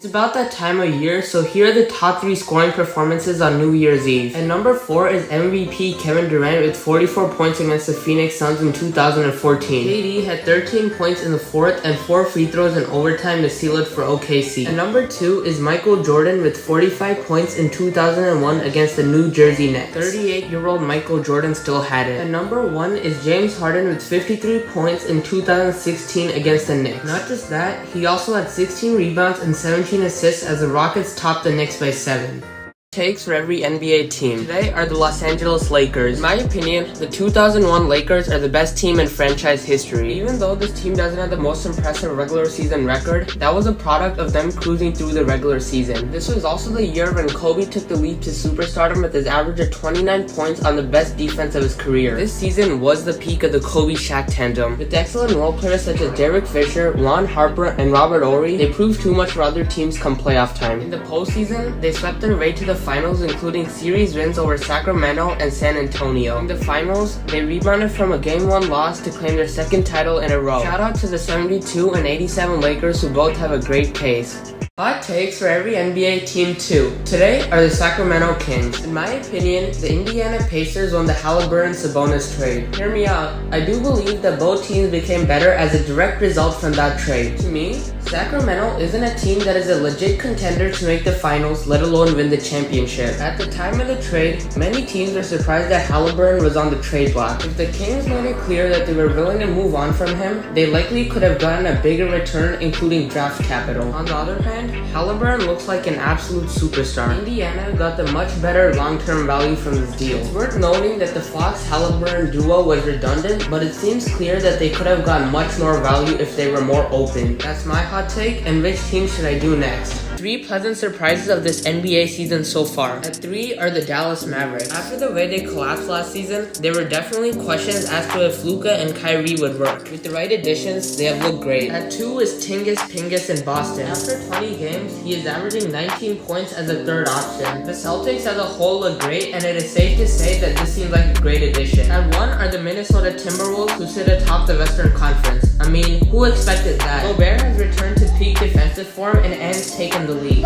It's about that time of year, so here are the top 3 scoring performances on New Year's Eve. At number 4 is MVP Kevin Durant with 44 points against the Phoenix Suns in 2014. KD had 13 points in the fourth and 4 free throws in overtime to seal it for OKC. At number 2 is Michael Jordan with 45 points in 2001 against the New Jersey Nets. 38-year-old Michael Jordan still had it. At number 1 is James Harden with 53 points in 2016 against the Knicks. Not just that, he also had 16 rebounds and 17 assists as the Rockets topped the Knicks by 7. Takes for every NBA team. Today are the Los Angeles Lakers. In my opinion, the 2001 Lakers are the best team in franchise history. Even though this team doesn't have the most impressive regular season record, that was a product of them cruising through the regular season. This was also the year when Kobe took the leap to superstardom with his average of 29 points on the best defense of his career. This season was the peak of the Kobe-Shaq tandem. With excellent role players such as Derek Fisher, Ron Harper, and Robert Horry, they proved too much for other teams come playoff time. In the postseason, they swept their way to the finals, including series wins over Sacramento and San Antonio. In the finals, they rebounded from a Game 1 loss to claim their second title in a row. Shout out to the 72 and 87 Lakers who both have a great pace. Hot takes for every NBA team too. Today are the Sacramento Kings. In my opinion, the Indiana Pacers won the Haliburton-Sabonis trade. Hear me out. I do believe that both teams became better as a direct result from that trade. To me, Sacramento isn't a team that is a legit contender to make the finals, let alone win the championship. At the time of the trade, many teams were surprised that Haliburton was on the trade block. If the Kings made it clear that they were willing to move on from him, they likely could have gotten a bigger return, including draft capital. On the other hand, Haliburton looks like an absolute superstar. Indiana got the much better long-term value from this deal. It's worth noting that the Fox-Haliburton duo was redundant, but it seems clear that they could have gotten much more value if they were more open. That's my hot take, and which team should I do next? 3 pleasant surprises of this NBA season so far. At 3 are the Dallas Mavericks. After the way they collapsed last season, there were definitely questions as to if Luka and Kyrie would work. With the right additions, they have looked great. At 2 is Tingis Pingus in Boston. After 20 games, he is averaging 19 points as a third option. The Celtics as a whole look great, and it is safe to say that this seems like a great addition. At 1 are the Minnesota Timberwolves, who sit atop the Western Conference. I mean, who expected that? Gobert has returned to peak defensive form and ends taken the lead.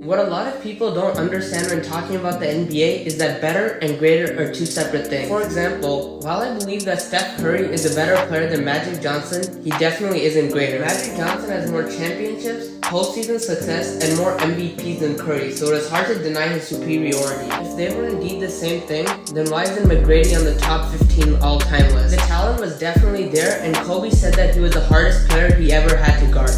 What a lot of people don't understand when talking about the NBA is that better and greater are 2 separate things. For example, while I believe that Steph Curry is a better player than Magic Johnson, he definitely isn't greater. Magic Johnson has more championships, postseason success, and more MVPs than Curry, so it is hard to deny his superiority. If they were indeed the same thing, then why isn't McGrady on the top 15 all-time list? The talent was definitely there, and Kobe said that he was the hardest player he ever had to guard.